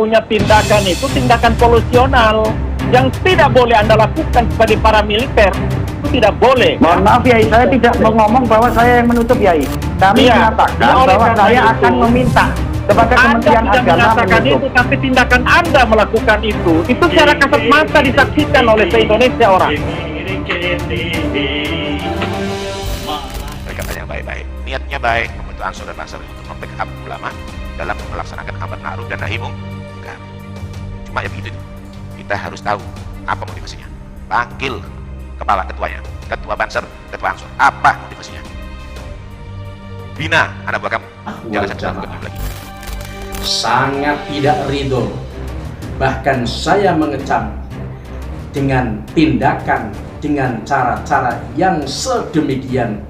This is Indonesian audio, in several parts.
punya tindakan itu tindakan polusional yang tidak boleh Anda lakukan sebagai paramiliter. Itu tidak boleh. Mohon maaf Yai, saya tidak mau ngomong bahwa saya yang menutup Yai. Kami mengatakan bahwa saya akan meminta kepada Kementerian Anda tidak Agama mengatakan menutup. itu, tapi tindakan Anda melakukan itu secara kasat mata disaksikan oleh se-Indonesia orang. Mereka yang baik-baik, niatnya baik, membentuk Ansor dan Basar untuk membackup ulama dalam melaksanakan amar ma'ruf dan nahi mungkar. Cuma ya begitu, kita harus tahu apa motivasinya. Panggil kepala ketuanya, ketua Banser, ketua Ansor, apa motivasinya? Bina anak buah kamu, jangan sampai lakukan lagi. Sangat tidak ridho, bahkan saya mengecam dengan tindakan, dengan cara-cara yang sedemikian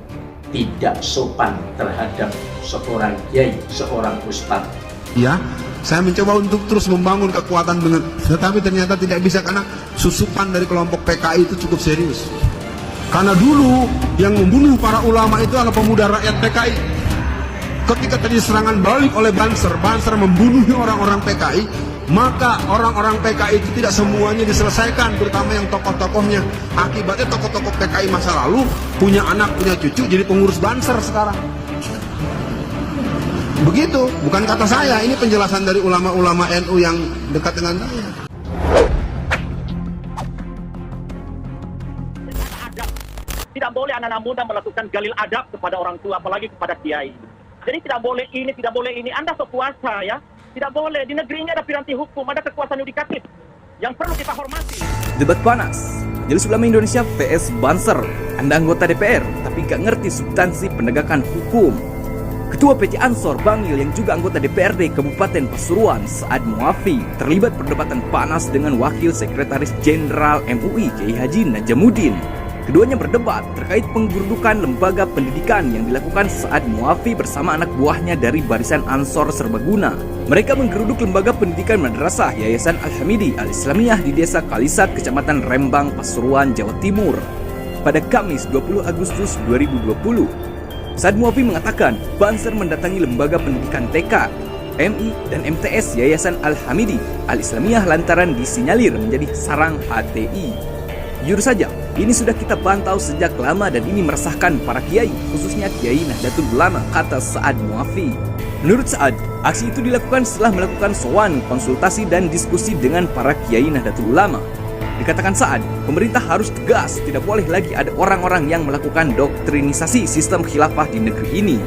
tidak sopan terhadap seorang kiai, seorang ustadz. Ya, saya mencoba untuk terus membangun kekuatan dengan, tetapi ternyata tidak bisa karena susupan dari kelompok PKI itu cukup serius. Karena dulu yang membunuh para ulama itu adalah pemuda rakyat PKI. Ketika tadi serangan balik oleh Banser membunuh orang-orang PKI, maka orang-orang PKI itu tidak semuanya diselesaikan, terutama yang tokoh-tokohnya. Akibatnya tokoh-tokoh PKI masa lalu punya anak, punya cucu, jadi pengurus Banser sekarang. Begitu, bukan kata saya, ini penjelasan dari ulama-ulama NU yang dekat dengan saya. Tidak boleh anak-anak muda melakukan galil adab kepada orang tua, apalagi kepada kiai. Jadi tidak boleh ini, tidak boleh ini. Anda sekuasa ya, tidak boleh. Di negeri ini ada piranti hukum, ada kekuasaan yudikatif yang perlu kita hormati. Debat panas, Majelis Ulama Indonesia vs Banser. Anda anggota DPR, tapi gak ngerti substansi penegakan hukum. Ketua PT Ansor Bangil yang juga anggota DPRD Kabupaten Pasuruan, Saad Muafi, terlibat perdebatan panas dengan Wakil Sekretaris Jenderal MUI Kiai Haji Najamuddin. Keduanya berdebat terkait penggerudukan lembaga pendidikan yang dilakukan Saad Muafi bersama anak buahnya dari Barisan Ansor Serbaguna. Mereka menggeruduk lembaga pendidikan madrasah Yayasan Al-Hamidi Al-Islamiyah di Desa Kalisat, Kecamatan Rembang, Pasuruan, Jawa Timur pada Kamis 20 Agustus 2020. Saad Muafi mengatakan Banser mendatangi lembaga pendidikan TK, MI, dan MTS Yayasan Al-Hamidi Al-Islamiyah lantaran disinyalir menjadi sarang HTI. Jujur saja, ini sudah kita pantau sejak lama dan ini meresahkan para kiai, khususnya Kiai Nahdlatul Ulama, kata Saad Muafi. Menurut Saad, aksi itu dilakukan setelah melakukan sowan, konsultasi, dan diskusi dengan para Kiai Nahdlatul Ulama. Dikatakan Saad, pemerintah harus tegas, tidak boleh lagi ada orang-orang yang melakukan doktrinisasi sistem khilafah di negeri ini.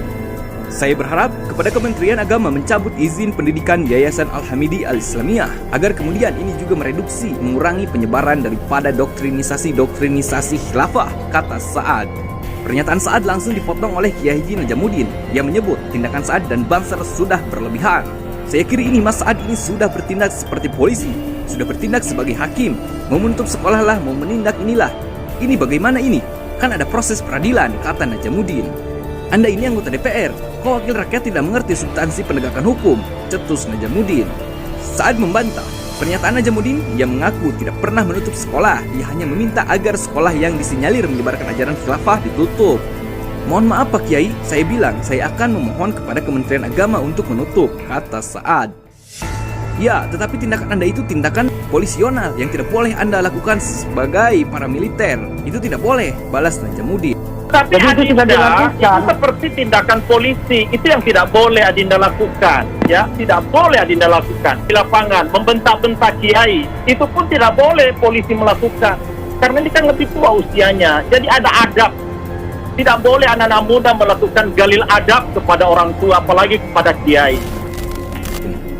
Saya berharap kepada Kementerian Agama mencabut izin pendidikan Yayasan Al-Hamidi Al-Islamiyah agar kemudian ini juga mereduksi, mengurangi penyebaran daripada doktrinisasi khilafah, kata Saad. Pernyataan Saad langsung dipotong oleh Kiai Haji Najamuddin yang menyebut tindakan Saad dan Banser sudah berlebihan. Saya kira ini Mas Saad ini sudah bertindak seperti polisi, sudah bertindak sebagai hakim, mau menutup sekolah lah, mau menindak inilah. Ini bagaimana ini? Kan ada proses peradilan, kata Najamuddin. Anda ini anggota DPR, kok wakil rakyat tidak mengerti substansi penegakan hukum, cetus Najamuddin. Saad membantah pernyataan Najamuddin yang mengaku tidak pernah menutup sekolah, ia hanya meminta agar sekolah yang disinyalir menyebarkan ajaran khilafah ditutup. Mohon maaf Pak Kiai, saya bilang saya akan memohon kepada Kementerian Agama untuk menutup, kata Saad. Ya, tetapi tindakan Anda itu tindakan polisional yang tidak boleh Anda lakukan sebagai paramiliter. Itu tidak boleh, balas Najamuddin. Tapi Jadi itu sudah dilakukan. itu seperti tindakan polisi, itu yang tidak boleh Adinda lakukan, ya, tidak boleh Adinda lakukan di lapangan, membentak-bentak kiai, itu pun tidak boleh polisi melakukan, karena ini kan lebih tua usianya, jadi ada adab, tidak boleh anak-anak muda melakukan galil adab kepada orang tua, apalagi kepada kiai.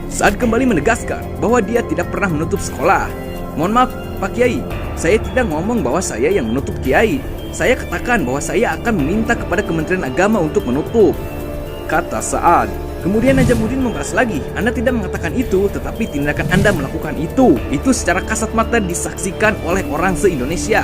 Saad kembali menegaskan bahwa dia tidak pernah menutup sekolah. Mohon maaf Pak Kiai, saya tidak ngomong bahwa saya yang menutup Kiai. Saya katakan bahwa saya akan meminta kepada Kementerian Agama untuk menutup, kata Saad. Kemudian Najamuddin membahas lagi, Anda tidak mengatakan itu, tetapi tindakan Anda melakukan itu secara kasat mata disaksikan oleh orang se-Indonesia.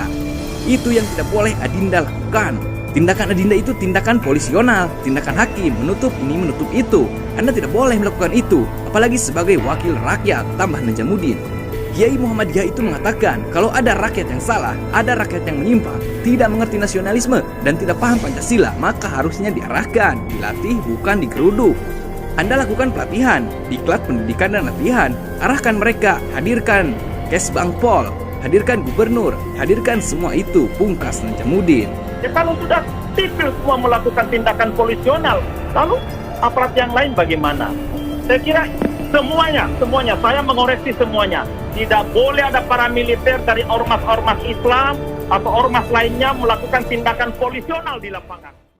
Itu yang tidak boleh Adinda lakukan. Tindakan Adinda itu tindakan polisional, tindakan hakim, menutup ini, menutup itu. Anda tidak boleh melakukan itu, apalagi sebagai wakil rakyat, tambah Najamuddin. Kiai Muhammadiyah itu mengatakan kalau ada rakyat yang salah, ada rakyat yang menyimpang, tidak mengerti nasionalisme dan tidak paham Pancasila, maka harusnya diarahkan, dilatih, bukan digeruduk. Anda lakukan pelatihan, diklat pendidikan dan latihan, arahkan mereka, hadirkan Kesbang Pol, hadirkan gubernur, hadirkan semua itu, pungkas Najamudin. Ya kalau sudah sipil semua melakukan tindakan polisional, lalu aparat yang lain bagaimana? Saya kira semuanya, saya mengoreksi semuanya. Tidak boleh ada paramiliter dari ormas-ormas Islam atau ormas lainnya melakukan tindakan polisional di lapangan.